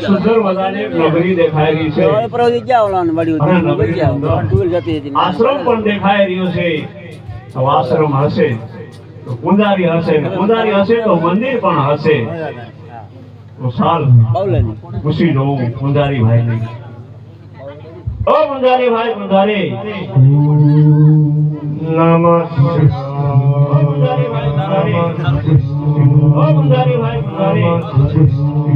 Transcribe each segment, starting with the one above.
સુંદર મજાની નગરી દેખાઈ રહી છે. આશ્રમ પણ દેખાઈ રહ્યો છે. આશ્રમ હશે તો પૂજારી હશે, પૂજારી હશે તો મંદિર પણ હશે. તો સાલ પૂછી દઉં પૂજારી ભાઈ ને. ઓ પૂજારી ભાઈ, પૂજારી નમસ્તે. પૂજારી ભાઈ, પૂજારી ઓ પૂજારી ભાઈ, પૂજારી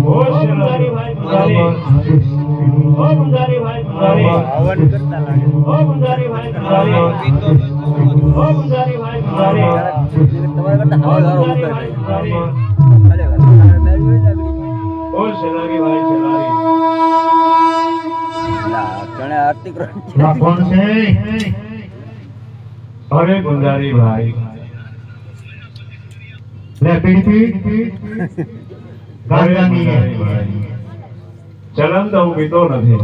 ઓ પૂજારી ભાઈ, પૂજારી ઓ પૂજારી ભાઈ, પૂજારી હવન કરતા લાગે. ઓ પૂજારી ભાઈ, પૂજારી ઓ પૂજારી ભાઈ, પૂજારી તમારા કરતા હવન ઉતરે ઓ શેલારી ભાઈ, શેલારી ઘણા આરતી કરો. કોણ છે? અરે પૂજારી ભાઈ, લે પીડી ગાંજાની ચલન તો હું પીતો નથી.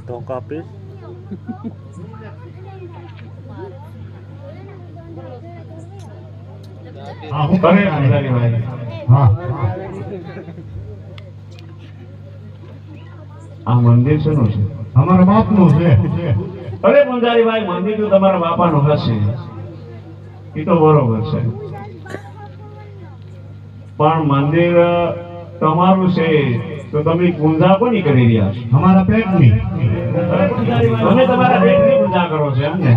તો કાપી પૂજારી ભાઈ. હા, આ મંદિર શેનું છે? અમારા બાપનું છે. અરે પૂજારી ભાઈ, મંદિર તો તમારા બાપાનું હશે, એ તો બરોબર છે, પણ મંદિર તમારું છે તો તમે પૂજા કોની કરી રહ્યા છો? અમારા પેટની. તમે તમારા પેટની પૂજા કરો છો એમ ને?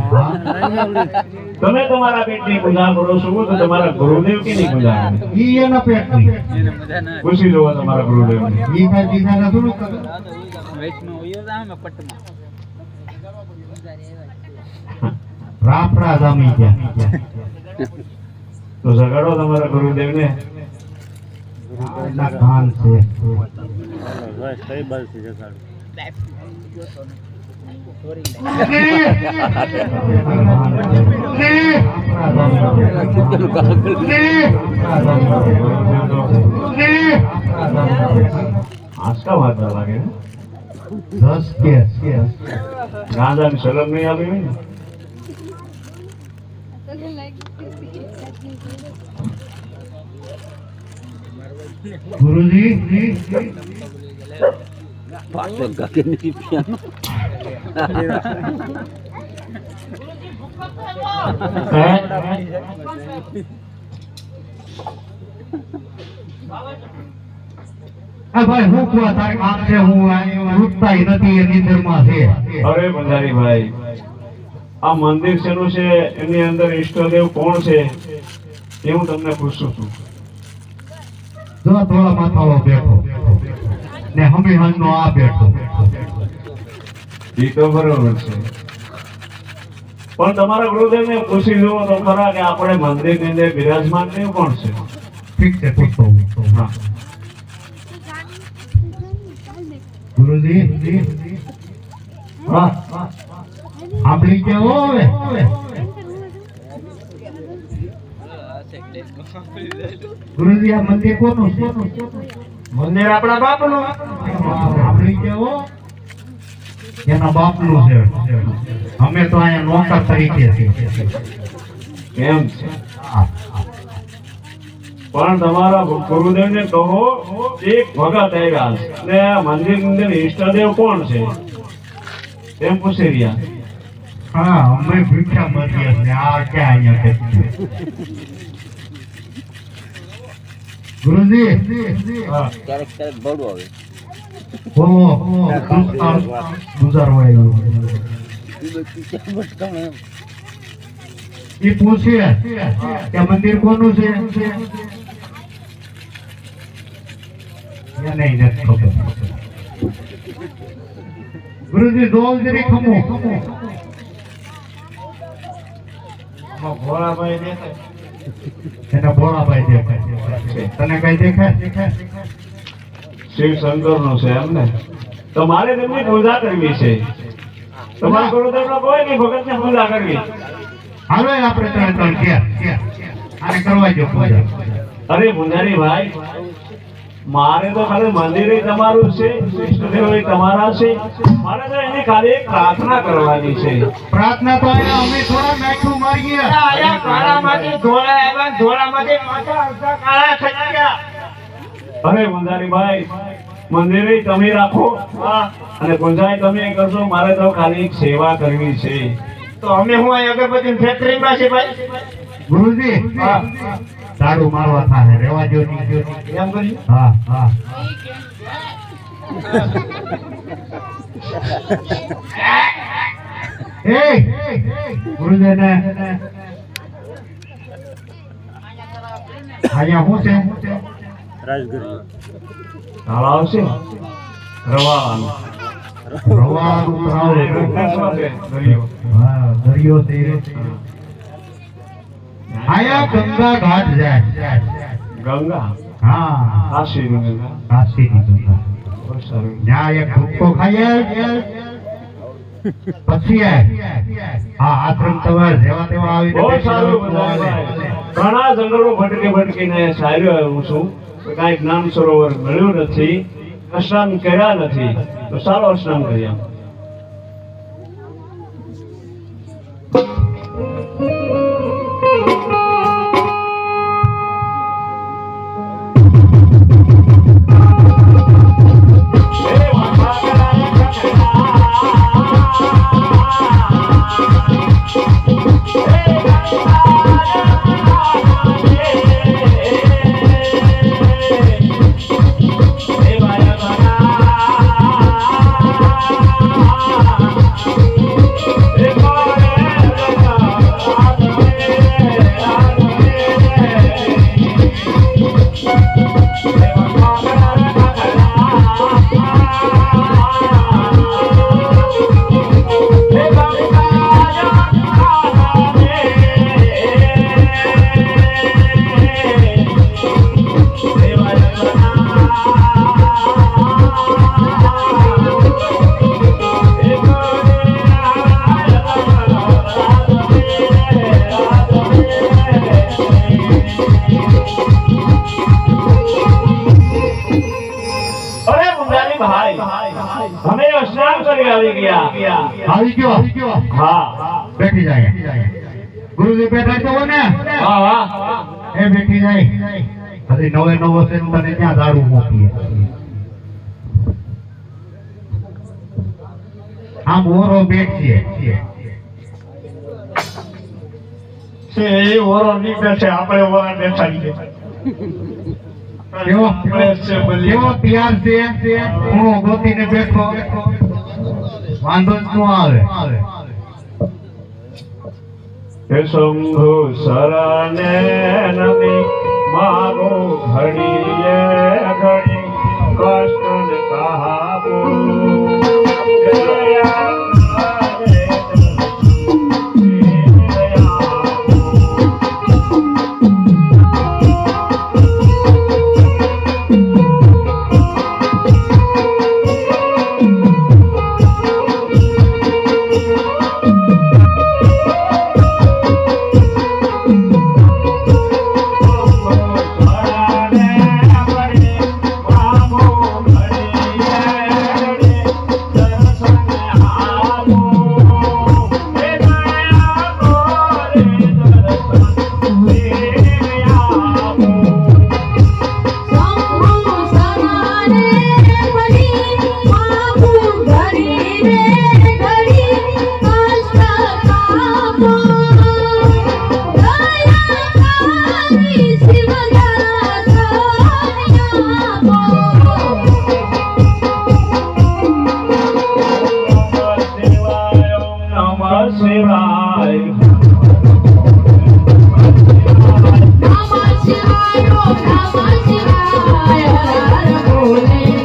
તમે તમારા પેટની પૂજા કરો છો તો તમારા ગુરુદેવ કેની પૂજા કરે? ઈ એના પેટની. પૂછી લો તમારા ગુરુદેવને. ઈ કાઈ દીધા ન થોડું કરે. વૈષ્ણવ યો જામે પટમાં. રાપડા જામી ગયા. તો જગાડો તમારા ગુરુદેવને. ગુરુદેવના કાન છે. બસ કઈ બાલ છે જગાડો. આસ્કા વાત લાગે. 10 કે ગાંજાની શરમ નહીં આવી હોય ને. गुरुजी पासे गके नहीं पियानो भाई હું કો તારે કામ છે, હું રૂટતા નથી એની ધર્મમાં છે. અરે બંધારી ભાઈ, આ મંદિર શેનું છે, એની અંદર ઈષ્ટદેવ કોણ છે એ હું તમને પૂછું છું. થોડા માથાળો બેઠો ને હમી હંનો આ બેઠો. એ તો બરોબર છે, પણ તમારા ગુરુદેવને પૂછી લો તો ખરા કે આપણે મંદિરની અંદર બિરાજમાન ને કોણ છે? ઠીક છે, પૂછતો હું. હા ગુરુજી, હા આપણી કે હોય ગુરુજી, આ મંદિર કોનું છે? મંદિર આપણા બાપનું. આપણી કેવો એના બાપનું છે. અમે તો અહીંયા નોકર તરીકે છીએ. કેમ છે? પણ તમારા ગુરુદેવને કહો એક ભગત આવ્યા ને મંદિરની અંદર ઈષ્ટદેવ કોણ છે એમ પૂછી રહ્યા. હા, અમે ભૂખ્યા મરીએ ને આ ક્યાં અહીંયા ગુરુજી. ક્યારેક ક્યારેક બળવું આવે. બોલો ગુજારવા આવ્યું. એ પૂછે કે મંદિર કોનું છે? નહીં ખબર. ગુરુજી ડોલ જરી ખમો. ભોળાભાઈ દેખાય. એના ભોળાભાઈ દેખાય. તને કઈ દેખાય? શિવ શંકર નો છે એમ ને? તો મારે તેમની પૂજા કરવી છે. તમારા ગુરુદેવ નો કોઈ નહીં, ભગત ને પૂજા કરવી. હાલો આપણે ત્રણ આને કરવા જો પૂજા. અરે પૂજારી ભાઈ, મારે તો ખાલી મંદિરે તમારું છે, ઈષ્ટદેવ તમારા છે, મારે તો એની ખાલી એક પ્રાર્થના કરવાની છે. પ્રાર્થના તો અમે થોડા મેઠું મારીએ. આયા કાળામાંથી ધોળા આવ્યા, ધોળામાંથી માથા અડધા કાળા થઈ ગયા. અરે ગુંજારીભાઈ, મંદિરે તમે રાખો અને ગુંજાઈ તમે કરશો. મારે તો ખાલી એક સેવા કરવી છે. તો અમે હું અહીં અગરબત્તી ફેક્ટરીમાં છે ભાઈ. ગુરુજી તારું મારવા થાય રેવા જો ની એમ કર્યું? હા હા એ ગુરુજી ને અહીંયા શું છે? તાળા આવશે રવાનું. રવાનું તળાવ. દરિયો. હા દરિયો છે. આયા ગંગા ઘાટ જાય. ગંગા હા કાશીની ગંગા. કાશીની ગંગા. બહુ સારું. ત્યાં એક ભૂકો ખાઈએ પછી હા આશ્રમ તમારે જેવા તેવા આવીને બહુ બેસી સારું જવાનું. ગુંજારીભાઈ. ઘણા જંગલો ભટકીને સાર્યો આવ્યો છું. કાંઈ જ્ઞાન સરોવર મળ્યું નથી, સ્નાન કર્યા નથી, તો સારો સ્નાન કર્યા. અમે સ્નાન કરી આવી ગયા. આવી ગયો. હા બેઠી જાય. ગુરુજી બેઠા છો ને? હા હા. એ બેઠી જાય. હજી નવે નવો છે ને તને ક્યાં દારૂ મોકલીએ? આમ ઓરો બેઠીએ. છે એ ઓરો નહીં બેઠે, આપણે ઓરા બેઠા છીએ. કેવો આપણે છે બલી. કેવો તૈયાર છે? ખૂણો ગોતીને બેઠો. વાંધો જ ન આવે. હે શંભુ શરણે નમી મારો ઘડીએ ઘડી કષ્ટ ને કહાવો. Namah Shivaya, Namah Shivaya, Hare Hare Bole.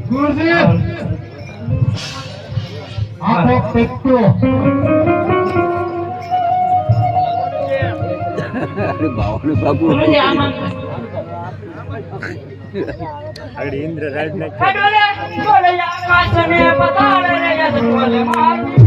ગુરુજી આખો પેટો अरे बाबू बाबू બોલે આકાશ ને બતાડે રે બોલે મારી